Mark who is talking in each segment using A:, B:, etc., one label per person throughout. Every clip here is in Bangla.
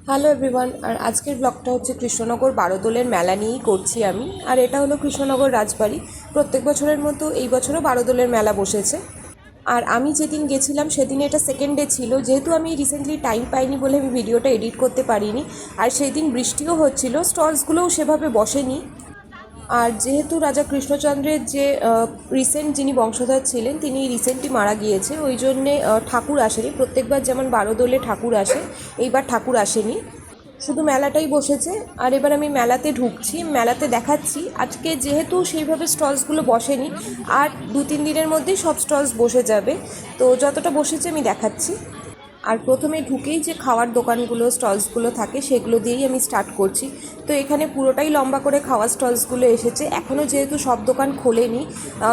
A: Hello everyone. আর আজকের ব্লগটা হচ্ছে কৃষ্ণনগর বারোদোলের মেলা নিয়েই করছি আমি। আর এটা হলো কৃষ্ণনগর রাজবাড়ি। প্রত্যেক বছরের মতো এই বছরও বারোদোলের মেলা বসেছে। আর আমি যেদিন গেছিলাম সেদিন এটা সেকেন্ড ডে ছিল, যেহেতু আমি রিসেন্টলি টাইম পাইনি বলে আমি ভিডিওটা এডিট করতে পারিনি। আর সেই দিন বৃষ্টিও হচ্ছিল, স্টলসগুলোও সেভাবে বসেনি। আর যেহেতু রাজা কৃষ্ণচন্দ্রের যে রিসেন্ট যিনি বংশধর ছিলেন তিনি রিসেন্টলি মারা গিয়েছে, ওই জন্যে ঠাকুর আসেনি। প্রত্যেকবার যেমন বারোদোলে ঠাকুর আসে, এইবার ঠাকুর আসেনি, শুধু মেলাটাই বসেছে। আর এবার আমি মেলাতে ঢুকছি, মেলাতে দেখাচ্ছি। আজকে যেহেতু সেইভাবে স্টলসগুলো বসেনি, আর 2-3 দিনের মধ্যেই সব স্টলস বসে যাবে, তো যতটা বসেছে আমি দেখাচ্ছি। আর প্রথমে ঢুকেই যে খাওয়ার দোকানগুলো স্টলসগুলো থাকে সেগুলো দিয়েই আমি স্টার্ট করছি। তো এখানে পুরোটাই লম্বা করে খাওয়ার স্টলসগুলো এসেছে। এখনও যেহেতু সব দোকান খোলেনি,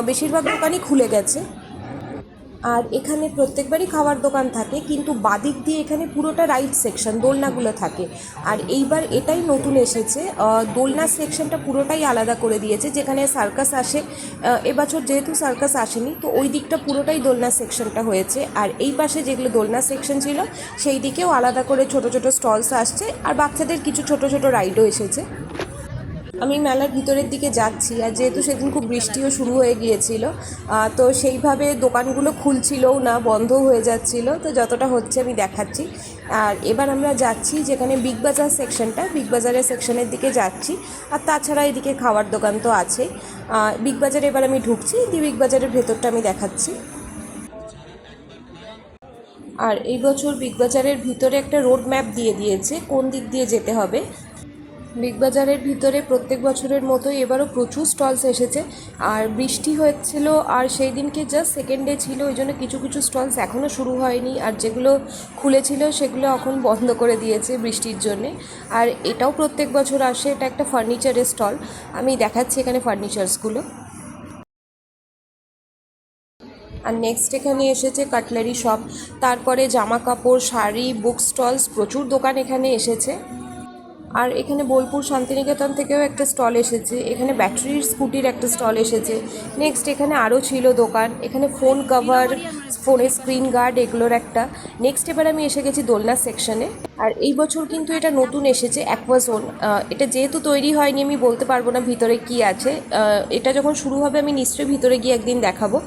A: বেশিরভাগ দোকানই খুলে গেছে। আর এখানে প্রত্যেকবারই খাওয়ার দোকান থাকে, কিন্তু বাদিক দিয়ে এখানে পুরোটা রাইড সেকশন, দোলনাগুলো থাকে। আর এইবার এটাই নতুন এসেছে, দোলনা সেকশনটা পুরোটাই আলাদা করে দিয়েছে। যেখানে সার্কাস আসে, এবছর যেহেতু সার্কাস আসেনি, তো ওই দিকটা পুরোটাই দোলনা সেকশনটা হয়েছে। আর এই পাশে যেগুলো দোলনা সেকশন ছিল সেই দিকেও আলাদা করে ছোট ছোট স্টলস আসছে, আর বাচ্চাদের কিছু ছোট ছোট রাইডও এসেছে। আমি মেলার ভিতরের দিকে যাচ্ছি, আর যেহেতু সেদিন খুব বৃষ্টিও শুরু হয়ে গিয়েছিল, তো সেইভাবে দোকানগুলো খুলছিলও না, বন্ধও হয়ে যাচ্ছিল। তো যতটা হচ্ছে আমি দেখাচ্ছি। আর এবার আমরা যাচ্ছি যেখানে বিগ বাজার সেকশনটা, বিগ বাজারের সেকশনের দিকে যাচ্ছি। আর তাছাড়া এদিকে খাওয়ার দোকান তো আছে। বিগ বাজারে এবার আমি ঢুকছি, বিগ বাজারের ভেতরটা আমি দেখাচ্ছি। আর এই বছর বিগ বাজারের ভিতরে একটা রোড ম্যাপ দিয়ে দিয়েছে কোন দিক দিয়ে যেতে হবে। বিগ বাজারের ভিতরে প্রত্যেক বছরের মতোই এবারও প্রচুর স্টলস এসেছে। আর বৃষ্টি হয়েছিল, আর সেই দিনকে জাস্ট সেকেন্ড ডে ছিল, ওই জন্য কিছু কিছু স্টলস এখনও শুরু হয়নি। আর যেগুলো খুলেছিল সেগুলো এখন বন্ধ করে দিয়েছে বৃষ্টির জন্যে। আর এটাও প্রত্যেক বছর আসে, এটা একটা ফার্নিচারের স্টল। আমি দেখাচ্ছি এখানে ফার্নিচার্সগুলো। আর নেক্সট এখানে এসেছে কাটলারি শপ, তারপরে জামা কাপড়, শাড়ি, বুক স্টলস, প্রচুর দোকান এখানে এসেছে। আর এখানে বোলপুর শান্তিনিকেতন থেকেও একটা স্টল এসেছে, এখানে ব্যাটারির স্কুটির একটা স্টল এসেছে। নেক্সট এখানে আরও ছিল দোকান, এখানে ফোন কভার, ফোনের স্ক্রিন গার্ড, এগুলোর একটা। নেক্সট এবার আমি এসে গেছি দোলনা সেকশনে। আর এই বছর কিন্তু এটা নতুন এসেছে, অ্যাকোয়াজোন। এটা যেহেতু তৈরি হয়নি আমি বলতে পারবো না ভিতরে কি আছে। এটা যখন শুরু হবে আমি নিশ্চয়ই ভিতরে গিয়ে একদিন দেখাবো।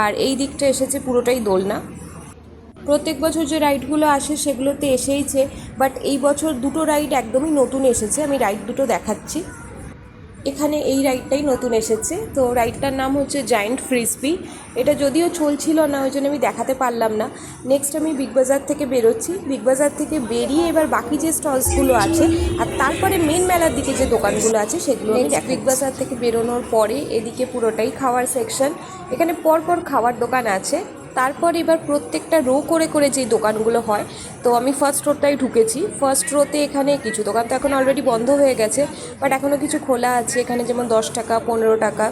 A: আর এই দিকটা এসেছে পুরোটাই দোলনা। প্রত্যেক বছর যে রাইডগুলো আসে সেগুলোতে এসেইছে, বাট এই বছর দুটো রাইড একদমই নতুন এসেছে। আমি রাইড দুটো দেখাচ্ছি। এখানে এই রাইডটাই নতুন এসেছে, তো রাইডটার নাম হচ্ছে জায়েন্ট ফ্রিসবি। এটা যদিও চলছিল না, ওই জন্য আমি দেখাতে পারলাম না। নেক্সট আমি বিগ বাজার থেকে বেরোচ্ছি, বিগ বাজার থেকে বেরিয়ে এবার বাকি যে স্টলসগুলো আছে আর তারপরে মেন মেলার দিকে যে দোকানগুলো আছে সেগুলো আমি বিগ বাজার থেকে বেরোনোর পরে এদিকে পুরোটাই খাওয়ার সেকশন। এখানে পরপর খাওয়ার দোকান আছে। তারপর এবার প্রত্যেকটা রো করে করে যেই দোকানগুলো হয়, তো আমি ফার্স্ট রোটাই ঢুকেছি। ফার্স্ট রোতে এখানে কিছু দোকান তো এখন অলরেডি বন্ধ হয়ে গেছে, বাট এখনও কিছু খোলা আছে। এখানে যেমন 10 টাকা, 15 টাকা।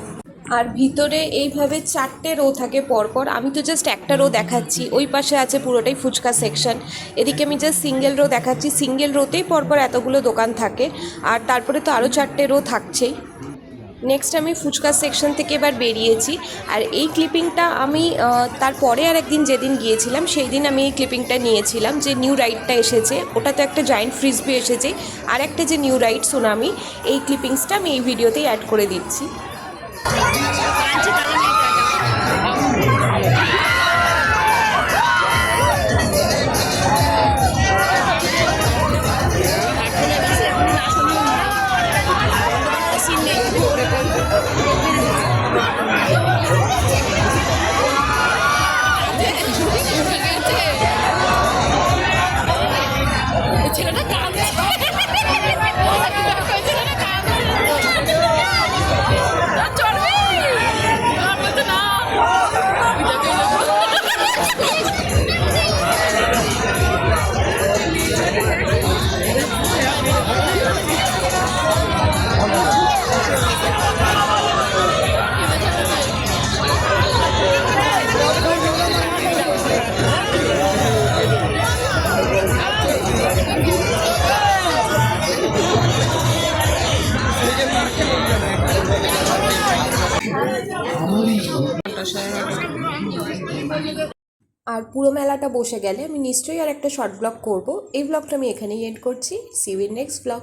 A: আর ভিতরে এইভাবে 4টে রো থাকে পরপর। আমি তো জাস্ট একটা রো দেখাচ্ছি, ওই পাশে আছে পুরোটাই ফুচকা সেকশন। এদিকে আমি জাস্ট সিঙ্গেল রো দেখাচ্ছি, সিঙ্গেল রোতেই পরপর এতগুলো দোকান থাকে। আর তারপরে তো আরও 4টে রো থাকছেই। নেক্সট আমি ফুচকা সেকশন থেকে এবার বেরিয়েছি। আর এই ক্লিপিংটা আমি তারপরে আর একদিন যেদিন গিয়েছিলাম সেই দিন আমি এই ক্লিপিংটা নিয়েছিলাম, যে নিউ রাইডটা এসেছে ওটা তো একটা জায়েন্ট ফ্রিসবি এসেছে, আর একটা যে নিউ রাইড সুনামি, এই ক্লিপিংসটা আমি এই ভিডিওতেই অ্যাড করে দিচ্ছি। আর পুরো মেলাটা বসে গেলে আমি নিশ্চয়ই আর একটা শর্ট ব্লগ করব। এই ব্লগটা আমি এখানেই এন্ড করছি। See you in next blog.